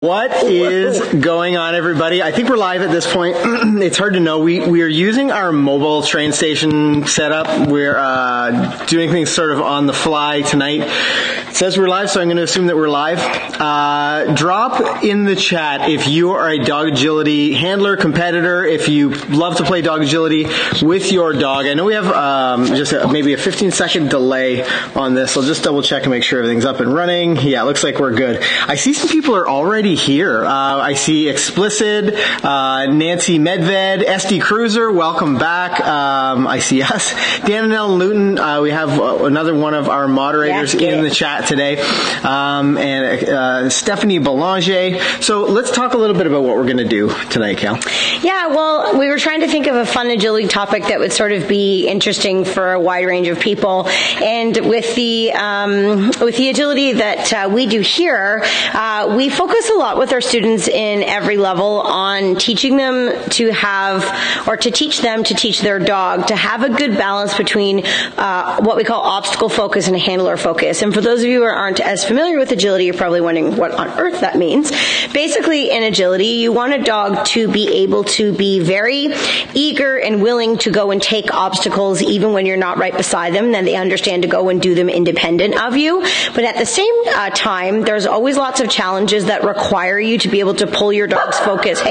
What is going on, everybody? I think we're live at this point. It's hard to know. We are using our mobile train station setup. We're doing things sort of on the fly tonight. It says we're live, so I'm going to assume that we're live. Drop in the chat if you are a dog agility handler, competitor, if you love to play dog agility with your dog. I know we have maybe a 15-second delay on this. I'll just double check and make sure everything's up and running. Yeah, it looks like we're good. I see some people are already here. I see Explicit, Nancy Medved, SD Cruiser, welcome back. I see us. Danielle Luton, we have another one of our moderators in the chat today, and Stephanie Belanger. So let's talk a little bit about what we're going to do tonight, Cal. Yeah, well, we were trying to think of a fun agility topic that would sort of be interesting for a wide range of people. And with the agility that we do here, we focus a lot with our students in every level on teaching them to have, or to teach them to teach their dog to have a good balance between what we call obstacle focus and handler focus. And for those of you who aren't as familiar with agility, you're probably wondering what on earth that means. Basically, in agility, you want a dog to be able to be very eager and willing to go and take obstacles even when you're not right beside them, then they understand to go and do them independent of you. But at the same time, there's always lots of challenges that require you to be able to pull your dog's focus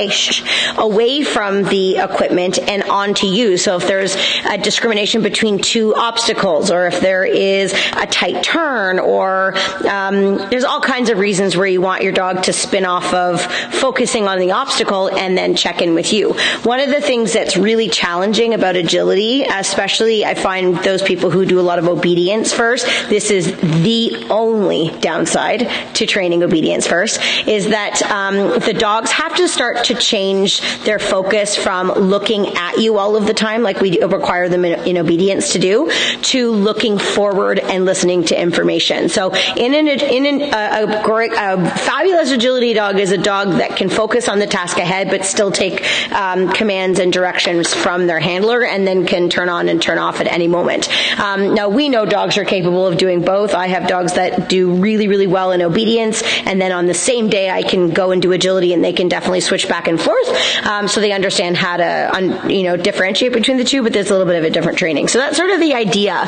away from the equipment and onto you. So if there's a discrimination between two obstacles, or if there is a tight turn, or there's all kinds of reasons where you want your dog to spin off of focusing on the obstacle and then check in with you. One of the things that's really challenging about agility, especially I find those people who do a lot of obedience first, this is the only downside to training obedience first, is that the dogs have to start to change their focus from looking at you all of the time, like we require them in obedience to do, to looking forward and listening to information. So a fabulous agility dog is a dog that can focus on the task ahead, but still take commands and directions from their handler, and then can turn on and turn off at any moment. Now, we know dogs are capable of doing both. I have dogs that do really, really well in obedience, and then on the same day I can go and do agility, and they can definitely switch back and forth, so they understand how to differentiate between the two, but there's a little bit of a different training. So that's sort of the idea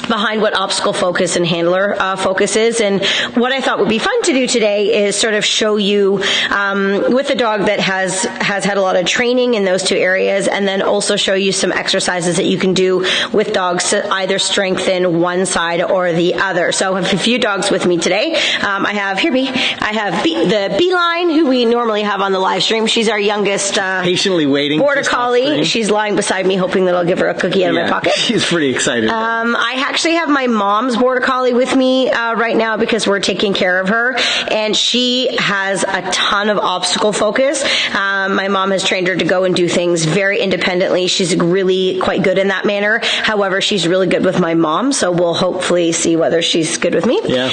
behind what obstacle focus and handler focus is. And what I thought would be fun to do today is sort of show you with a dog that has had a lot of training in those two areas, and then also show you some exercises that you can do with dogs to either strengthen one side or the other. So I have a few dogs with me today. I have the Beeline, who we normally have on the live stream. She's our youngest patiently waiting border collie. She's lying beside me, hoping that I'll give her a cookie out of my pocket. She's pretty excited. I actually have my mom's border collie with me right now because we're taking care of her, and she has a ton of obstacle focus. My mom has trained her to go and do things very independently. She's really quite good in that manner. However, she's really good with my mom, so we'll hopefully see whether she's good with me. Yeah.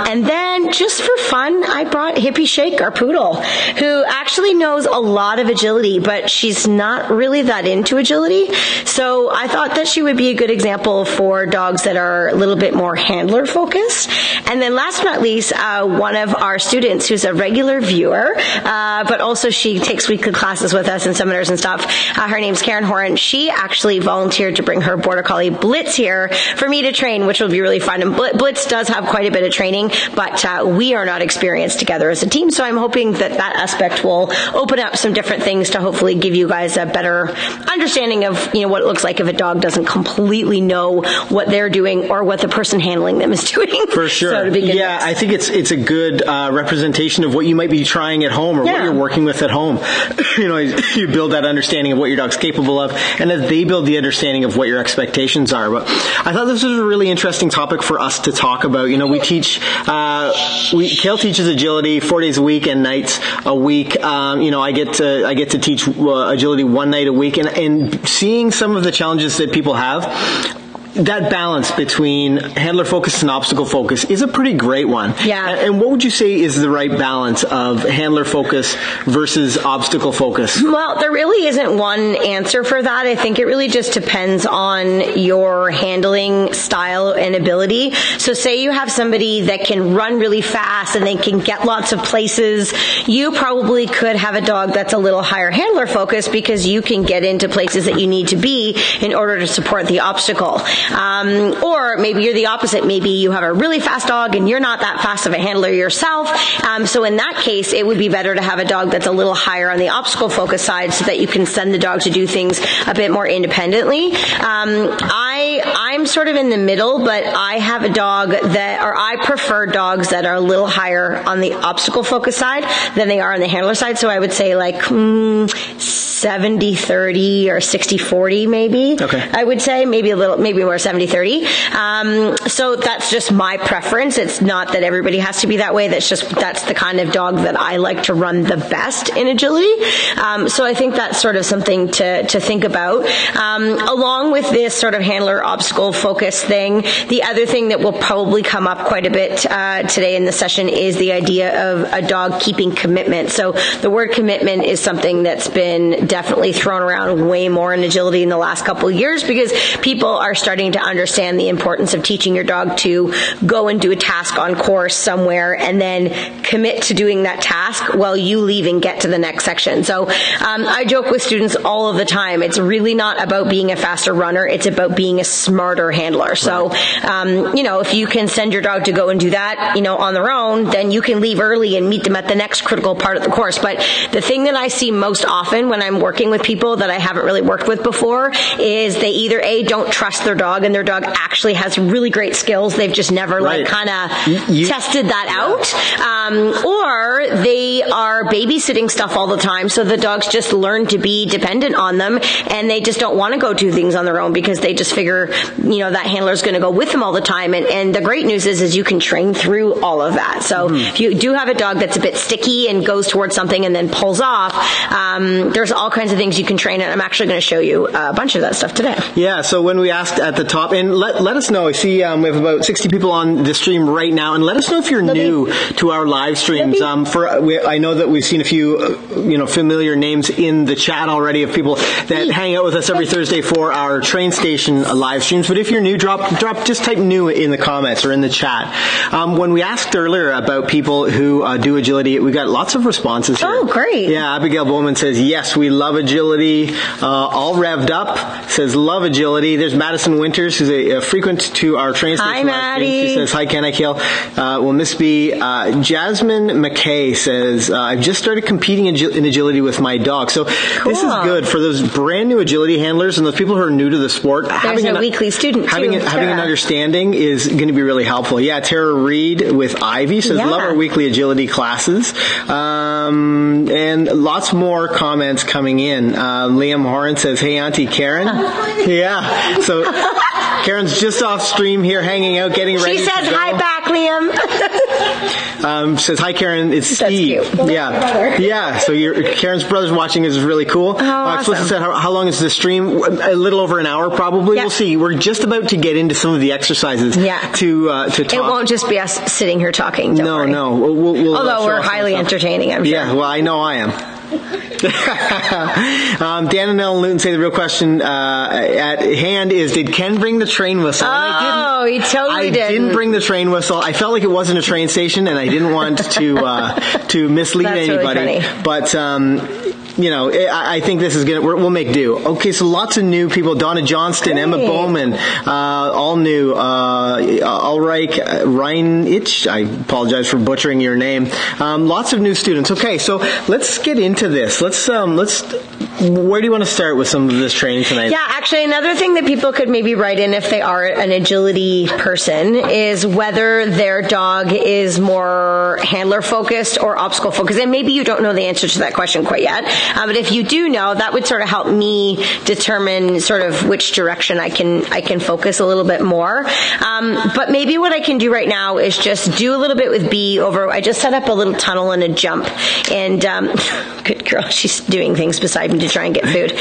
And then, just for fun, I brought Hippie Shake, our poodle, who actually knows a lot of agility, but she's not really that into agility. So I thought that she would be a good example for dogs that are a little bit more handler focused. And then last but not least, one of our students who's a regular viewer, but also she takes weekly classes with us and seminars and stuff. Her name's Karen Horan. She actually volunteered to bring her border collie Blitz here for me to train, which will be really fun. And Blitz does have quite a bit of training, but we are not experienced together as a team. So I'm hoping that aspect will open up some different things to hopefully give you guys a better understanding of what it looks like if a dog doesn't completely know what they're doing or what the person handling them is doing. For sure. So yeah, I think it's a good representation of what you might be trying at home, or what you're working with at home. You build that understanding of what your dog's capable of, and as they build the understanding of what your expectations are. But I thought this was a really interesting topic for us to talk about. We teach, Kale teaches agility 4 days a week and nights a week. I get to teach agility one night a week, and seeing some of the challenges that people have. that balance between handler focus and obstacle focus is a pretty great one. Yeah. And what would you say is the right balance of handler focus versus obstacle focus? Well, there really isn't one answer for that. I think it really just depends on your handling style and ability. So say you have somebody that can run really fast and they can get lots of places. You probably could have a dog that's a little higher handler focus because you can get into places that you need to be in order to support the obstacle. Or maybe you're the opposite. Maybe you have a really fast dog and you're not that fast of a handler yourself. So in that case, it would be better to have a dog that's a little higher on the obstacle focus side so that you can send the dog to do things a bit more independently. I'm sort of in the middle, but I have a dog I prefer dogs that are a little higher on the obstacle focus side than they are on the handler side. So I would say like 70-30 or 60-40 maybe. Okay. I would say maybe more 70-30. So that's just my preference. It's not that everybody has to be that way. That's the kind of dog that I like to run the best in agility. So I think that's sort of something to think about. Along with this sort of handler obstacle focus thing, the other thing that will probably come up quite a bit today in the session is the idea of a dog keeping commitment. So the word commitment is something that's been definitely thrown around way more in agility in the last couple of years because people are starting to understand the importance of teaching your dog to go and do a task on course somewhere and then commit to doing that task while you leave and get to the next section. So I joke with students all of the time. It's really not about being a faster runner. It's about being a smarter handler. So, if you can send your dog to go and do that, on their own, then you can leave early and meet them at the next critical part of the course. But the thing that I see most often when I'm working with people that I haven't really worked with before is they either don't trust their dog and their dog actually has really great skills. They've just never kind of tested that out. Or they are babysitting stuff all the time. So the dogs just learn to be dependent on them and they just don't want to go do things on their own because they just figure, that handler's going to go with them all the time. And the great news is you can train through all of that. So if you do have a dog that's a bit sticky and goes towards something and then pulls off, there's all kinds of things you can train. And I'm actually going to show you a bunch of that stuff today. Yeah. So when we asked at the top, and let us know, I see we have about 60 people on the stream right now, and let us know if you're new to our live streams. I know that we've seen a few, familiar names in the chat already of people that hang out with us every Thursday for our train station live streams. But if you're new, just type new in the comments or in the chat. When we asked earlier about people who do agility, we got lots of responses here. Oh, great. Yeah, Abigail Bowman says, yes, we love agility. All revved up says, love agility. There's Madison Winters, who's a frequent to our train station. Hi, Maddie. She says, hi, Ken, I kill. Will Miss B. Jasmine McKay says, I've just started competing in agility with my dog. So this is good for those brand new agility handlers and those people who are new to the sport. There's a weekly student, too. Having an understanding is going to be really helpful. Yeah, Tara Reed with Ivy says, love our weekly agility classes. And lots more comments coming in. Liam Horan says, hey, Auntie Karen. Yeah. So Karen's just off stream here, hanging out, getting ready. She says hi back, Liam. Says hi, Karen. It's Steve. Cute. Yeah. So Karen's brother's watching. This is really cool. Oh, awesome. Said, how long is the stream? A little over an hour, probably. Yep. We'll see. We're just about to get into some of the exercises. Yeah. To talk. It won't just be us sitting here talking. Don't worry. No. We'll although we're highly entertaining, I'm sure. Yeah. Well, I know I am. Dan and Ellen Luton say the real question at hand is, did Ken bring the train whistle? Oh, he totally did. I didn't bring the train whistle. I felt like it wasn't a train station, and I didn't want to mislead anybody. Really funny. But I think this is we'll make do. Okay, so lots of new people. Donna Johnston, Emma Bowman, all new. Ulrich Reinich, I apologize for butchering your name. Lots of new students. Okay, so let's get into this. Where do you want to start with some of this training tonight? Yeah, actually, another thing that people could maybe write in if they are an agility person is whether their dog is more handler focused or obstacle focused. And maybe you don't know the answer to that question quite yet. But if you do know, that would sort of help me determine sort of which direction I can focus a little bit more. But maybe what I can do right now is just do a little bit with B over, I just set up a little tunnel and a jump. And good girl, she's doing things beside me to try and get food.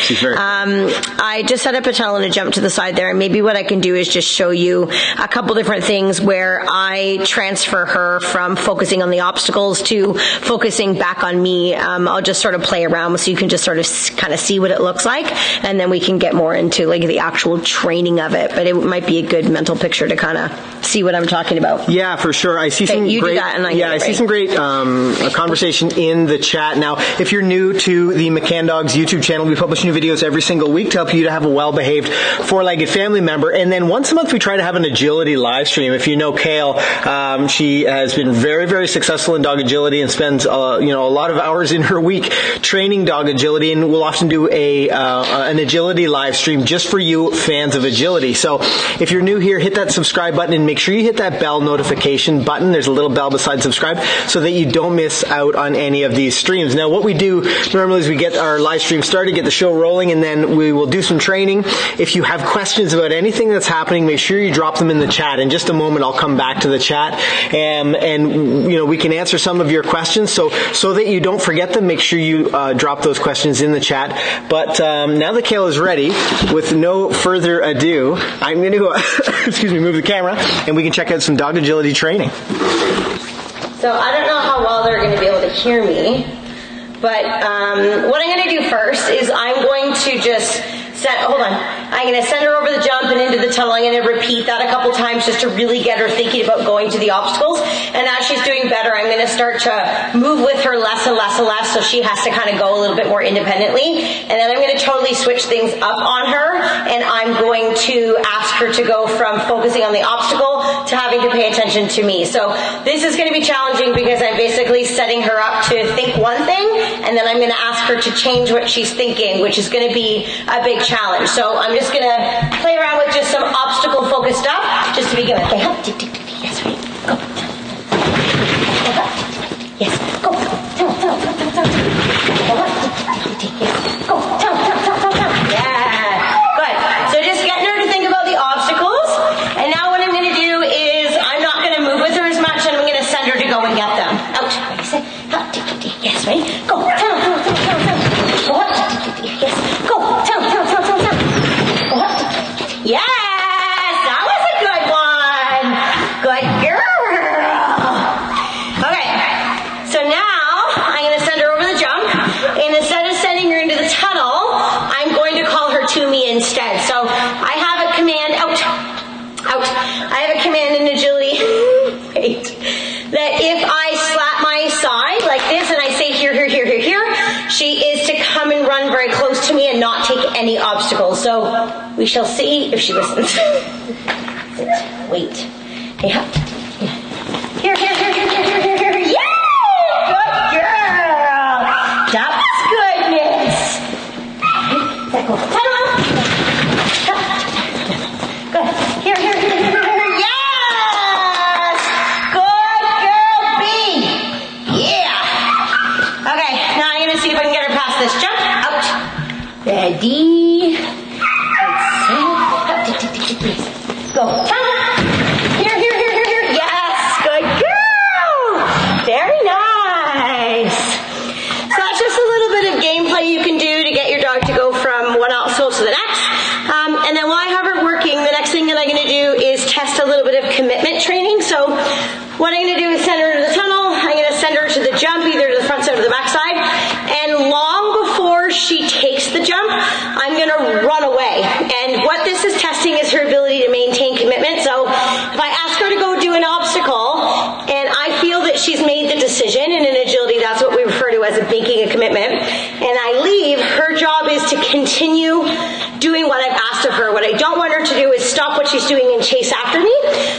I just set up a tunnel and a jump to the side there, and maybe what I can do is just show you a couple different things where I transfer her from focusing on the obstacles to focusing back on me. I'll just sort of play around so you can just sort of kind of see what it looks like, and then we can get more into like the actual training of it. But it might be a good mental picture to kind of see what I'm talking about. Yeah, for sure. I see some great. I see some great conversation in the chat. Now, if you're new to the McCann Dogs YouTube channel, we publish new videos every single week to help you to have a well-behaved four-legged family member. And then once a month, we try to have an agility live stream. If you know Kale, she has been very, very successful in dog agility and spends a lot of hours in her week training dog agility. And we'll often do an agility live stream just for you fans of agility. So if you're new here, hit that subscribe button and make sure you hit that bell notification button. There's a little bell beside subscribe so that you don't miss out on any of these streams. Now, what we do normally is we get our live stream started, get the show rolling, and then we will do some training. If you have questions about anything that's happening, make sure you drop them in the chat. In just a moment, I'll come back to the chat, and we can answer some of your questions. So that you don't forget them, make sure you drop those questions in the chat. But now that Kale is ready, with no further ado, I'm going to move the camera, and we can check out some dog agility training. So I don't know how well they're going to be able to hear me, but what I'm going to do first is I'm going to just I'm going to send her over the jump and into the tunnel. I'm going to repeat that a couple times just to really get her thinking about going to the obstacles. And as she's doing better, I'm going to start to move with her less and less and less, so she has to kind of go a little bit more independently. And then I'm going to totally switch things up on her, and I'm going to ask her to go from focusing on the obstacle to having to pay attention to me. So this is going to be challenging because I'm basically setting her up to think one thing, and then I'm going to ask her to change what she's thinking, which is going to be a big challenge. So I'm just going to play around with just some obstacle-focused stuff just to begin with. Okay, yes, right. Go. Yes, go. Yes, go. Yeah. Good. So just getting her to think about the obstacles. And now what I'm going to do is I'm not going to move with her as much, and I'm going to send her to go and get them. Out. Yes, right. Go. Yes, go. Yes, that was a good one. Good girl. Okay, so now I'm going to send her over the jump, and instead of sending her into the tunnel, I'm going to call her to me instead. So I have a command, out. I have a command in agility, that if I slap my side like this and I say here, she is to come and run very close to me and not take any obstacles. So we shall see if she listens. Wait. Yeah. Here. Yay! Good girl. That was good, miss. Let go. Good. Here. Yes! Good girl, B. Yeah. Okay, now I'm going to see if I can get her past this jump. Out. Ready. Go. Here. Yes, good girl. Very nice. So that's just a little bit of gameplay you can do to get your dog to go from one obstacle to the next. And then while I have her working, the next thing that I'm going to do is test a little bit of commitment training. So what I'm going to do is send her to the tunnel. I'm going to send her to the jump, either to the front side or the back side. And long before she takes the jump, I'm going to run away. And what this is testing is her ability to maintain commitment. So if I ask her to go do an obstacle, and I feel that she's made the decision, and in agility that's what we refer to as making a commitment, and I leave, her job is to continue doing what I've asked of her. What I don't want her to do is stop what she's doing and chase after me.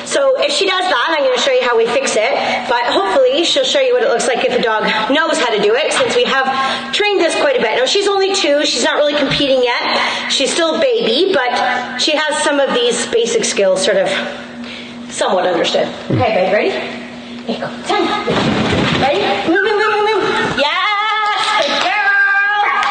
So if she does that, I'm going to show you how we fix it. But hopefully she'll show you what it looks like if a dog knows how to do it, since we have trained this quite a bit. Now she's only 2. She's not really competing yet. She's still a baby, but she has some of these basic skills sort of somewhat understood. Okay, babe, ready? Okay, go. Ready? Move. Yes, good girl.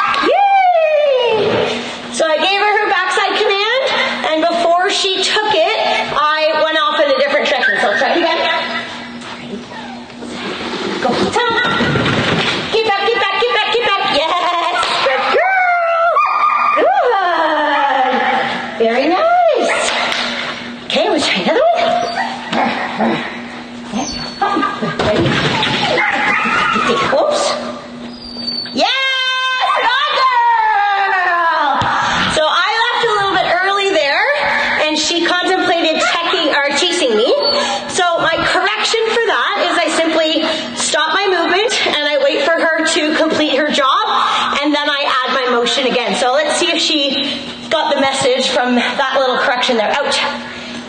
there. Out.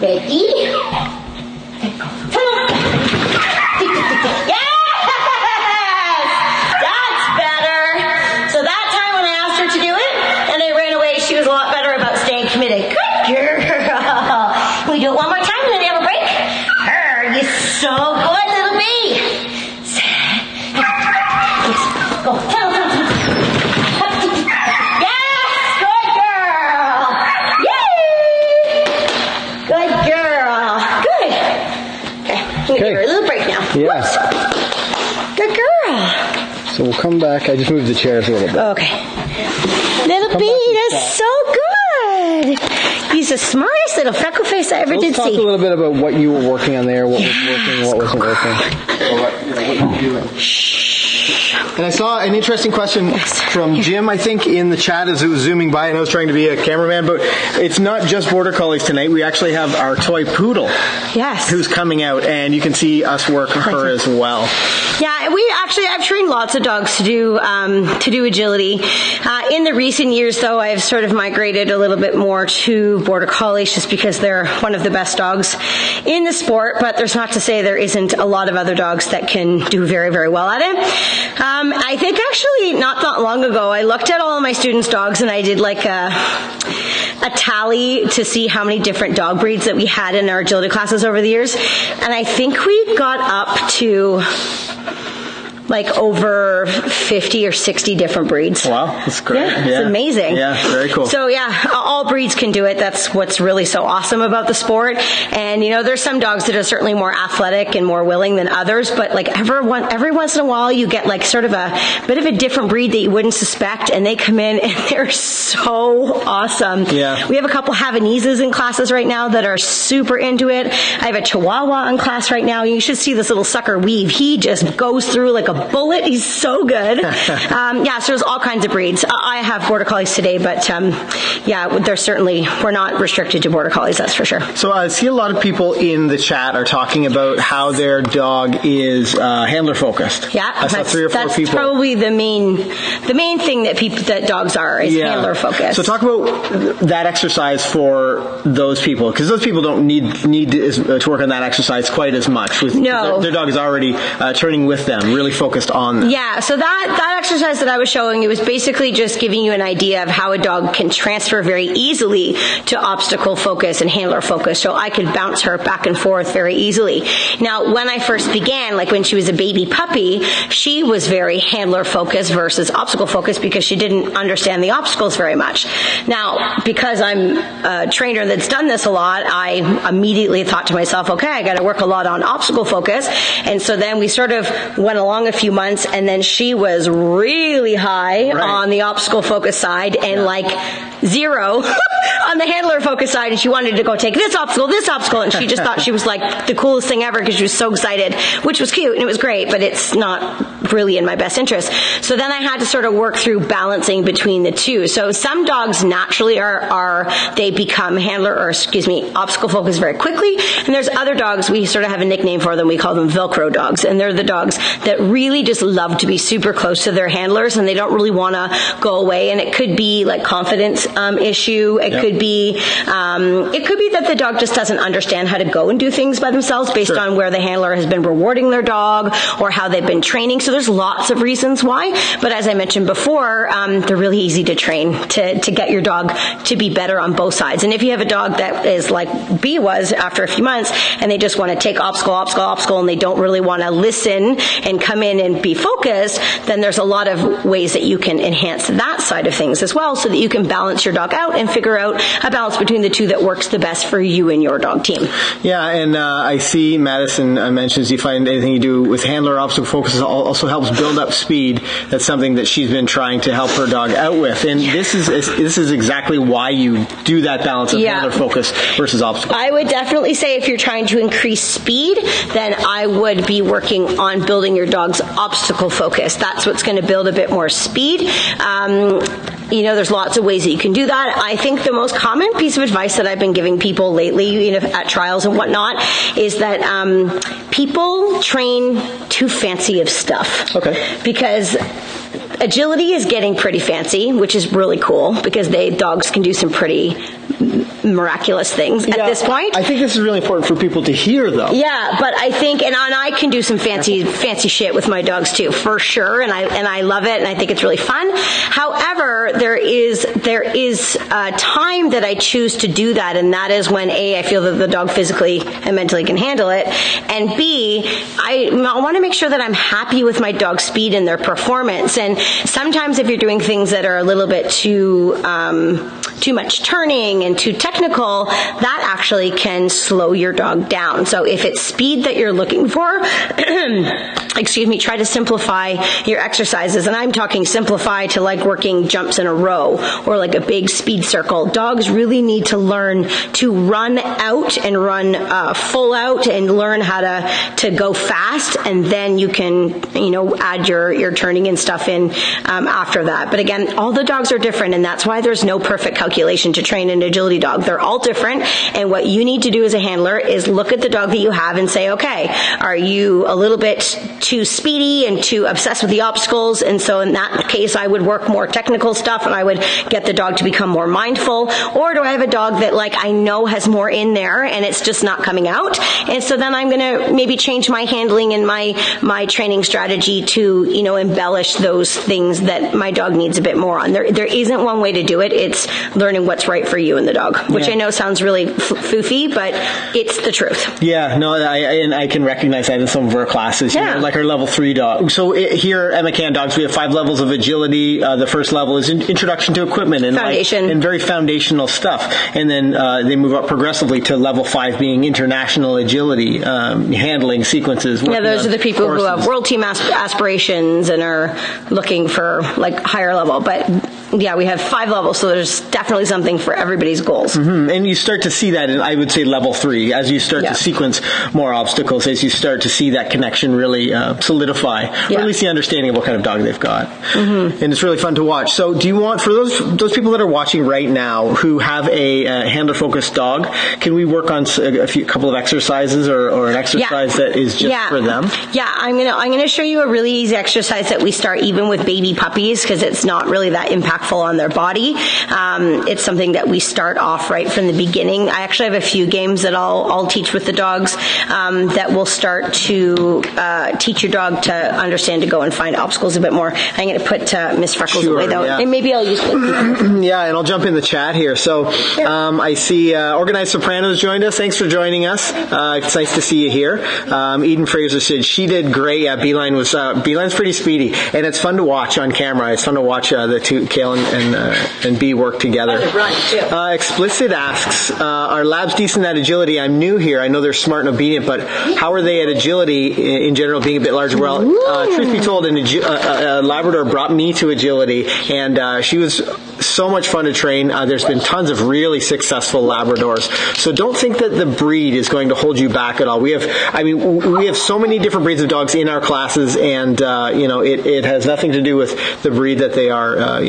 Ready? Yes! That's better. So that time when I asked her to do it, and I ran away, she was a lot better about staying committed. Good girl. Can we do it one more time and then have a break? You're so good, little bee. Go. Okay. Give her a little break now. Yes. Good girl. So we'll come back. I just moved the chairs a little bit. Okay. Little bee, that's so good. He's the smartest little freckle face I ever did see. Let's talk a little bit about what you were working on there, what was working, what wasn't working. What you were doing. And I saw an interesting question from Jim, I think, in the chat as it was zooming by, and I was trying to be a cameraman, but it's not just Border Collies tonight. We actually have our toy poodle. Yes. Who's coming out, and you can see us work her as well. Yeah, I've trained lots of dogs to do agility. In the recent years, though, I've sort of migrated a little bit more to Border Collies just because they're one of the best dogs in the sport, but there's not to say there isn't a lot of other dogs that can do very, very well at it. I think actually not that long ago, I looked at all of my students' dogs and I did like a tally to see how many different dog breeds that we had in our agility classes over the years. And I think we got up to like over 50 or 60 different breeds. Wow, that's great. Yeah, it's amazing. Yeah, very cool. So yeah, all breeds can do it. That's what's really so awesome about the sport. And you know, there's some dogs that are certainly more athletic and more willing than others, but like every once in a while you get like sort of a bit of a different breed that you wouldn't suspect, and they come in and they're so awesome. Yeah. We have a couple Havaneses in classes right now that are super into it. I have a Chihuahua in class right now. You should see this little sucker weave. He just goes through like a bullet. He's so good. So there's all kinds of breeds. I have Border Collies today, but we're not restricted to Border Collies, that's for sure. So I see a lot of people in the chat are talking about how their dog is handler focused. Yeah, I saw 3 or 4 people. That's probably the main thing that dogs are is handler focused. So talk about that exercise for those people, because those people don't need to work on that exercise quite as much. No. Their dog is already training with them, really focused on them. Yeah, so that exercise that I was showing, it was basically just giving you an idea of how a dog can transfer very easily to obstacle focus and handler focus. So I could bounce her back and forth very easily. Now, when I first began, like when she was a baby puppy, she was very handler focused versus obstacle focused because she didn't understand the obstacles very much. Now, because I'm a trainer that's done this a lot, I immediately thought to myself, okay, I got to work a lot on obstacle focus. And so then we sort of went along a few months, and then she was really high on the obstacle focus side and like 0 on the handler focus side, and she wanted to go take this obstacle, and she just thought she was like the coolest thing ever because she was so excited, which was cute and it was great, but it's not really in my best interest. So then I had to sort of work through balancing between the two. So some dogs naturally they become obstacle focus very quickly, and there's other dogs, we sort of have a nickname for them, we call them Velcro dogs, and they're the dogs that really just love to be super close to their handlers and they don't really want to go away. And it could be like confidence issue. It could be that the dog just doesn't understand how to go and do things by themselves based on where the handler has been rewarding their dog or how they've been training. So there's lots of reasons why. But as I mentioned before, they're really easy to train to get your dog to be better on both sides. And if you have a dog that is like B was after a few months and they just want to take obstacle, and they don't really want to listen and come in and be focused, then there's a lot of ways that you can enhance that side of things as well so that you can balance your dog out and figure out a balance between the two that works the best for you and your dog team. Yeah, and I see Madison mentions you find anything you do with handler obstacle focus also helps build up speed. That's something that she's been trying to help her dog out with. And this is exactly why you do that balance of handler focus versus obstacle. I would definitely say if you're trying to increase speed, then I would be working on building your dog's obstacle focus. That's what's going to build a bit more speed. There's lots of ways that you can do that. I think the most common piece of advice that I've been giving people lately, at trials and whatnot, is that people train too fancy of stuff. Okay. Because agility is getting pretty fancy, which is really cool because dogs can do some pretty miraculous things at this point. I think this is really important for people to hear, though. Yeah, but I think, and I can do some fancy shit with my dogs too, for sure, and I love it, and I think it's really fun. However, there is a time that I choose to do that, and that is when A, I feel that the dog physically and mentally can handle it, and B, I want to make sure that I'm happy with my dog's speed and their performance. And sometimes if you're doing things that are a little bit too much turning and too technical, that actually can slow your dog down. So if it's speed that you're looking for, try to simplify your exercises. And I'm talking simplify to like working jumps in a row or like a big speed circle. Dogs really need to learn to run out and run full out and learn how to go fast, and then you can add your turning and stuff in after that. But again, all the dogs are different, and that's why there's no perfect calculation to train an agility dog. They're all different, and what you need to do as a handler is look at the dog that you have and say, okay, are you a little bit too speedy and too obsessed with the obstacles? And so in that case, I would work more technical stuff, and I would get the dog to become more mindful. Or do I have a dog that I know has more in there and it's just not coming out? And so then I'm going to maybe change my handling and my training strategy to, embellish those things that my dog needs a bit more on. There isn't one way to do it. It's learning what's right for you and the dog, which I know sounds really foofy, but it's the truth. Yeah, no, I can recognize that in some of our classes, like our level 3 dog. So here at McCann Dogs, we have 5 levels of agility. The first level is introduction to equipment and foundation, and very foundational stuff. And then they move up progressively to level 5 being international agility, handling sequences. Yeah, those are the people who have world team aspirations and are looking for higher level. But yeah, we have 5 levels, so there's definitely something for everybody's goals. Mm-hmm. And you start to see that in, I would say, level 3, as you start to sequence more obstacles, as you start to see that connection really solidify, or at least the understanding of what kind of dog they've got. Mm-hmm. And it's really fun to watch. So do you want, for those people that are watching right now who have a handler-focused dog, can we work on a couple of exercises or an exercise that is just for them? Yeah, I'm gonna show you a really easy exercise that we start even with baby puppies, because it's not really that impactful on their body. It's something that we start off right from the beginning. I actually have a few games that I'll teach with the dogs that will start to teach your dog to understand to go and find obstacles a bit more. I'm going to put Miss Freckles away though, and maybe I'll use yeah, and I'll jump in the chat here. So I see Organized Sopranos joined us. Thanks for joining us. It's nice to see you here. Eden Fraser said she did great. Yeah, Beeline's pretty speedy, and it's fun to watch on camera. It's fun to watch the two, Kale and B, work together. Run too. Explicit asks, are labs decent at agility? I'm new here. I know they're smart and obedient, but how are they at agility in general, being a bit larger? Well, truth be told, a Labrador brought me to agility, and she was so much fun to train. There's been tons of really successful Labradors. So don't think that the breed is going to hold you back at all. We have so many different breeds of dogs in our classes, and it has nothing to do with the breed that they are,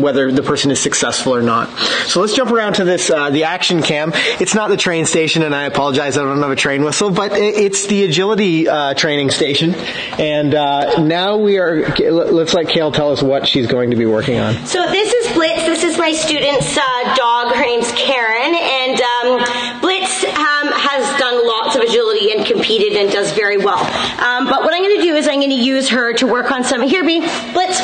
whether the person is successful or not. So let's jump around to this, the action cam. It's not the train station, and I apologize, I don't have a train whistle, but it's the agility training station. And now let's let Kale tell us what she's going to be working on. So this is Blitz. This is my student's dog. Her name's Karen, and Blitz has done lots of agility and competed and does very well. But what I'm going to do is I'm going to use her to work on some, Blitz,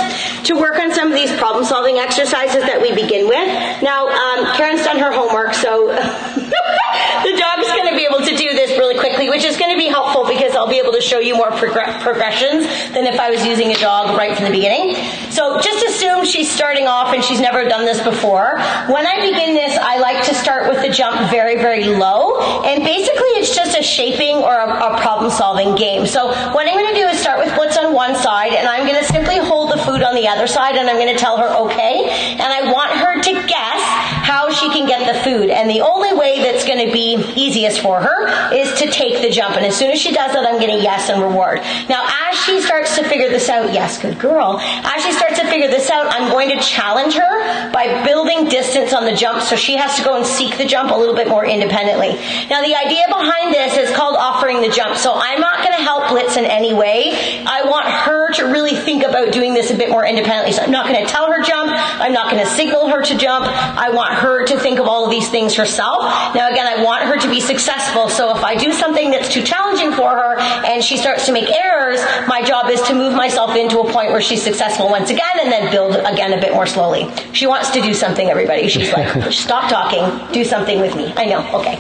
to work on some of these problem-solving exercises that we begin with. Now, Karen's done her homework, so the dog's going to be able to do this really quickly, which is going to be helpful because I'll be able to show you more progressions than if I was using a dog right from the beginning. So just assume she's starting off and she's never done this before. When I begin this, I like to start with the jump very, very low, and basically it's just a shaping or a problem-solving game. So what I'm going to do is start with Blitz on one side, and I'm going to simply hold the food on the other side, and I'm going to tell her okay, and I want her to guess how she can get the food. And the only way that's going to be easiest for her is to take the jump, and as soon as she does that, I'm going to yes and reward. Now, as she starts to figure this out, yes, good girl, as she starts to figure this out, I'm going to challenge her by building distance on the jump, so she has to go and seek the jump a little bit more independently. Now, the idea behind this is called offering the jump, so I'm not going to help Blitz in any way. I want her to really think about doing this a bit more independently, so I'm not going to tell her jump, I'm not going to signal her to jump. I want her to think of all of these things herself. Now again, I want her to be successful, so if I do something that's too challenging for her and she starts to make errors, my job is to move myself into a point where she's successful once again and then build again a bit more slowly. She wants to do something, everybody. She's like, stop talking, do something with me. I know, okay.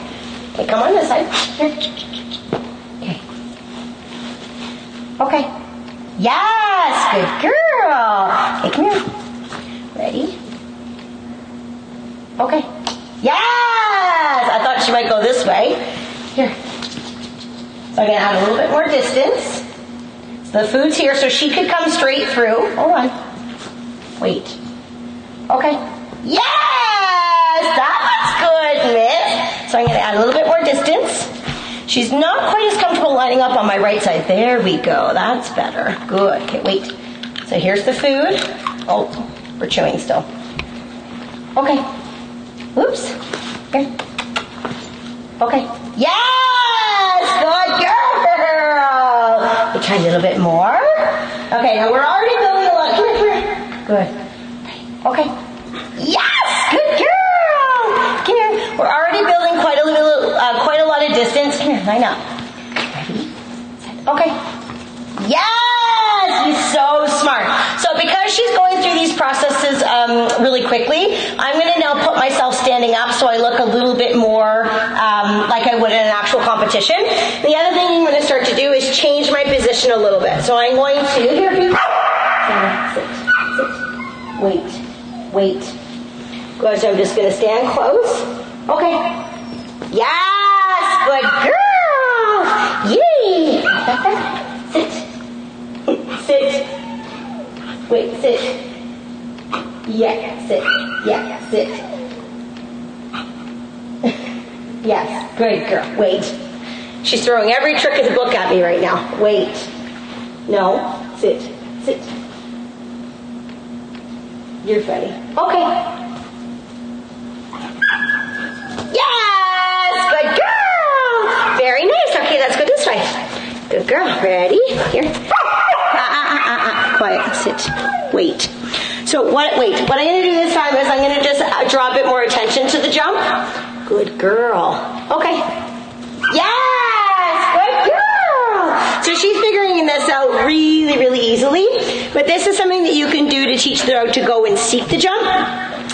Okay, come on this side. Here. Okay. Okay. Yes, good girl. Okay, come here. Ready? Okay. Yes! I thought she might go this way. Here. So I'm going to add a little bit more distance. So the food's here, so she could come straight through. Hold on. Wait. Okay. Yes! That looks good, miss. So I'm going to add a little bit more distance. She's not quite as comfortable lining up on my right side. There we go. That's better. Good. Okay, wait. So here's the food. Oh, we're chewing still. Okay. Oops. Okay. Okay. Yes! Good girl! We try a little bit more. Okay, now we're already building a lot. Come here. Good. Okay. Yes! Good girl! Come here. We're already building quite a lot of distance. Come here, line up. Ready? Set. Okay. Yes! You're so smart. So because she's going through these processes really quickly, I'm going to now put myself standing up so I look a little bit more like I would in an actual competition. The other thing I'm going to start to do is change my position a little bit. So I'm going to, here, sit, wait. Good, so I'm just going to stand close. Okay. Yes! Good girl! Yay! Sit. Wait, sit. Yeah, sit. Yeah, sit. Yes, good girl. Wait. She's throwing every trick of the book at me right now. Wait. No. Sit. You're ready. Okay. Yes! Good girl! Very nice. Okay, let's go this way. Good girl. Ready? Here. Quiet. Sit. Wait. So what I'm going to do this time is I'm going to just draw a bit more attention to the jump. Good girl. Okay. Yes! Good girl! So she's figuring this out really, really easily. But this is something that you can do to teach her to go and seek the jump.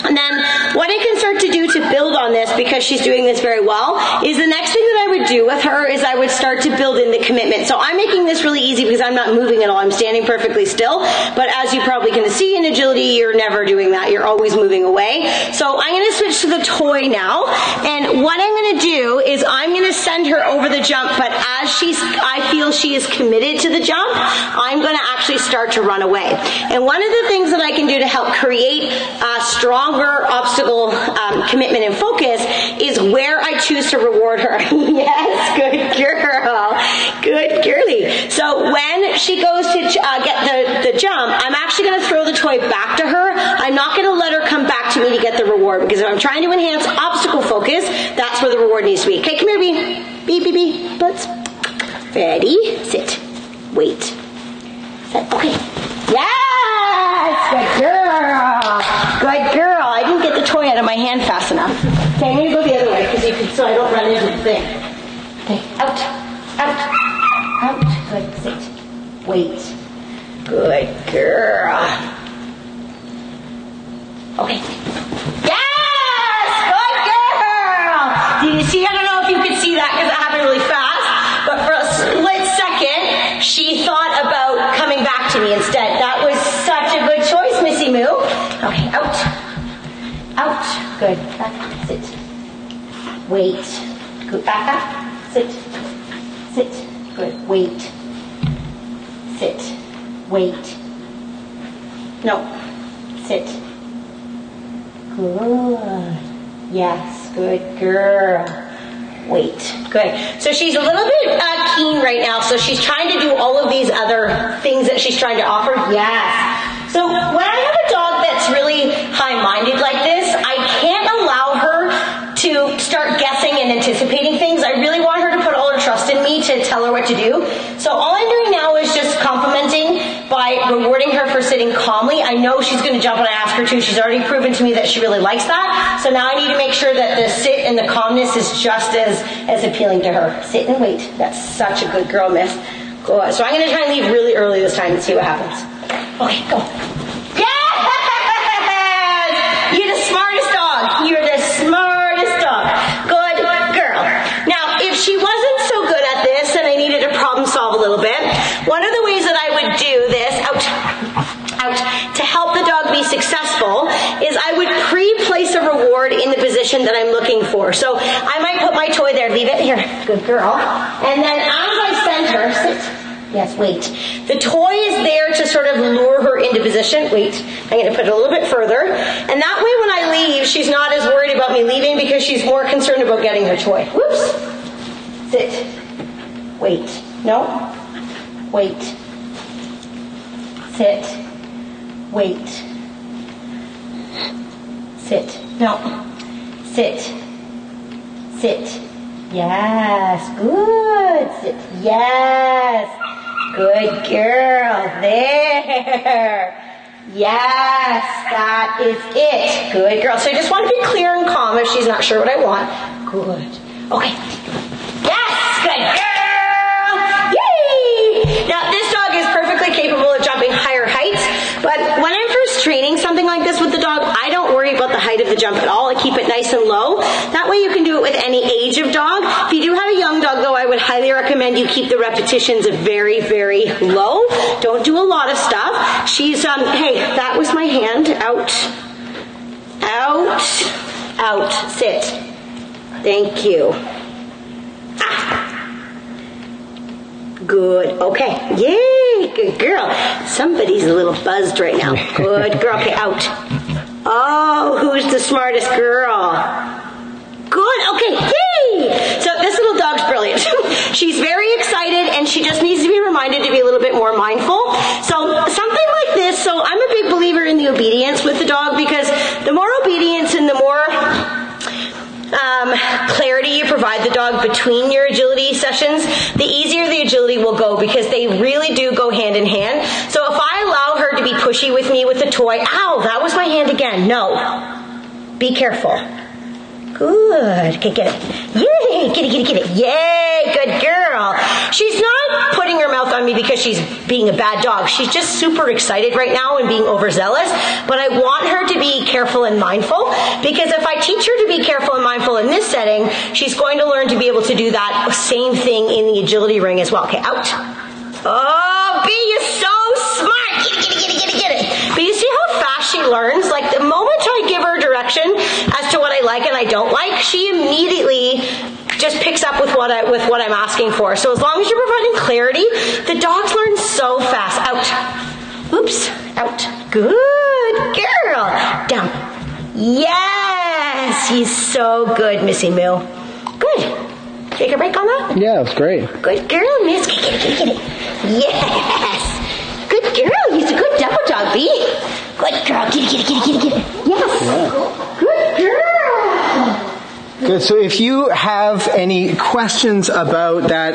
And then what I can start to do to build on this, because she's doing this very well, is the next thing that I would do with her is I would start to build in the commitment. So I'm making this really easy because I'm not moving at all. I'm standing perfectly still. But as you probably can see in agility, you're never doing that. You're always moving away. So I'm going to switch to the toy now. And what I'm going to do is I'm going to send her over the jump. But as I feel she is committed to the jump, I'm going to actually start to run away. And one of the things that I can do to help create a stronger obstacle commitment and focus is where I choose to reward her. Yes, good girl. Good girly. So when she goes to get the jump, I'm actually going to throw the toy back to her. I'm not going to let her come back to me to get the reward, because if I'm trying to enhance obstacle focus, that's where the reward needs to be. Okay, come here, Bee. Butts. Ready? Sit. Wait. Set. Okay. Yes! Good girl! Good girl. I didn't get the toy out of my hand fast enough. Okay, I'm going to go the other way so I don't run into the thing. Okay, out. Good, sit. Wait. Good girl. Okay. Yes! Good girl! Did you see? I don't know if you could see that because it happened really fast, but for a split second, she thought about coming back to me instead. That was such a good choice, Missy Moo. Okay, out. Good. Back. Sit. Wait. Good. Back up. Sit. Good. Wait. Sit. Wait. No. Sit. Good. Yes. Good girl. Wait. Good. So she's a little bit keen right now, so she's trying to do all of these other things that she's trying to offer. Yes. So when I have a dog that's really high-minded like this, I can't allow her to start guessing and anticipating things. I really want her to put all her trust in me to tell her what to do. So all I'm doing now is just complimenting by rewarding her for sitting calmly. I know she's going to jump when I ask her to. She's already proven to me that she really likes that. So now I need to make sure that the sit and the calmness is just as appealing to her. Sit and wait. That's such a good girl, miss. Go on. So I'm going to try and leave really early this time and see what happens. Okay, go. Yes! You're the smartest dog. You're the smartest dog. Good girl. Now, if she wasn't so good at this and I needed to problem solve a little bit, one of the ways that I would do this, to help the dog be successful is I would pre-place a reward in the position that I'm looking for. So I might put my toy there, leave it here, good girl. And then as I send her, sit. Yes, wait. The toy is there to sort of lure her into position. Wait, I'm going to put it a little bit further. And that way when I leave, she's not as worried about me leaving because she's more concerned about getting her toy. Whoops. Sit. Wait. No. Wait. Sit. Wait. Sit. No. Sit. Sit. Yes. Good. Sit. Yes. Good girl. There. Yes. That is it. Good girl. So I just want to be clear and calm if she's not sure what I want. Good. Okay. Yes. Good girl. Yay. Now this dog is perfectly capable of jumping higher heights, but when I'm first training something like this with the dog, I don't worry about the height of the jump at all. I keep it nice and low. That way you can do it with any age of dog. If you do have a young dog though, I would highly recommend you keep the repetitions very, very low. Don't do a lot of stuff. She's, hey, that was my hand. Out. Out. Out. Sit. Thank you. Ah. Good. Okay. Yay. Good girl. Somebody's a little buzzed right now. Good girl. Okay, out. Oh, who's the smartest girl? Good. Okay. Yay. So this little dog's brilliant. She's very excited and she just needs to be reminded to be a little bit more mindful. So something like this. So I'm a big believer in the obedience with the dog because the more obedience and the more clarity you provide the dog between your agility sessions, the easier the agility will go because they really do go hand in hand. So if I allow her to be pushy with me with the toy, ow, that was my hand again. No. Be careful. Good. Okay, get it. Yay, get it. Yay, good girl. She's not putting her mouth on me because she's being a bad dog. She's just super excited right now and being overzealous. But I want her to be careful and mindful because if I teach her to be careful and mindful in this setting, she's going to learn to be able to do that same thing in the agility ring as well. Okay, out. Oh, B, you're so smart. Get it. But you see how fast she learns? Like the moment I give her direction as to what I like and I don't like, she immediately just picks up with what I'm asking for. So as long as you're providing clarity, the dogs learn so fast. Out. Oops. Out. Good girl. Down. Yes. He's so good, Missy Moo. Good. Take a break on that? Yeah, it was great. Good girl, miss. Get it. Yes. Good girl. He's a good double dog, B. Good girl. Get it. Yes. Yeah. Good girl. Good. So if you have any questions about that,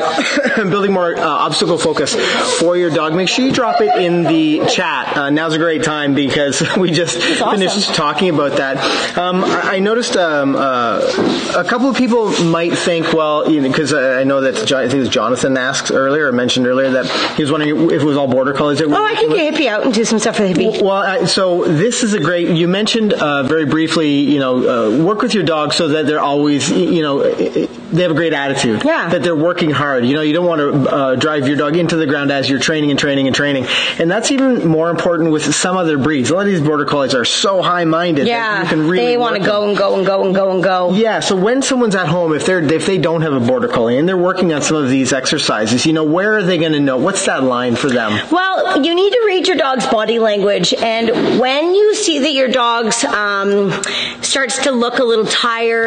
building more obstacle focus for your dog, make sure you drop it in the chat. Now's a great time because we just finished talking about that. I noticed a couple of people might think, well, because I know that I think it was Jonathan asked earlier or mentioned earlier that he was wondering if it was all border collies. Oh, I can get hippie out and do some stuff for the hippie. Well, so this is a great. You mentioned very briefly, work with your dog so that they're always, they have a great attitude. Yeah. That they're working hard. You don't want to drive your dog into the ground as you're training. And that's even more important with some other breeds. A lot of these border collies are so high-minded that you can really they want to go and go. Yeah, so when someone's at home, if they don't have a border collie and they're working on some of these exercises, where are they going to know? What's that line for them? Well, you need to read your dog's body language, and when you see that your dog starts to look a little tired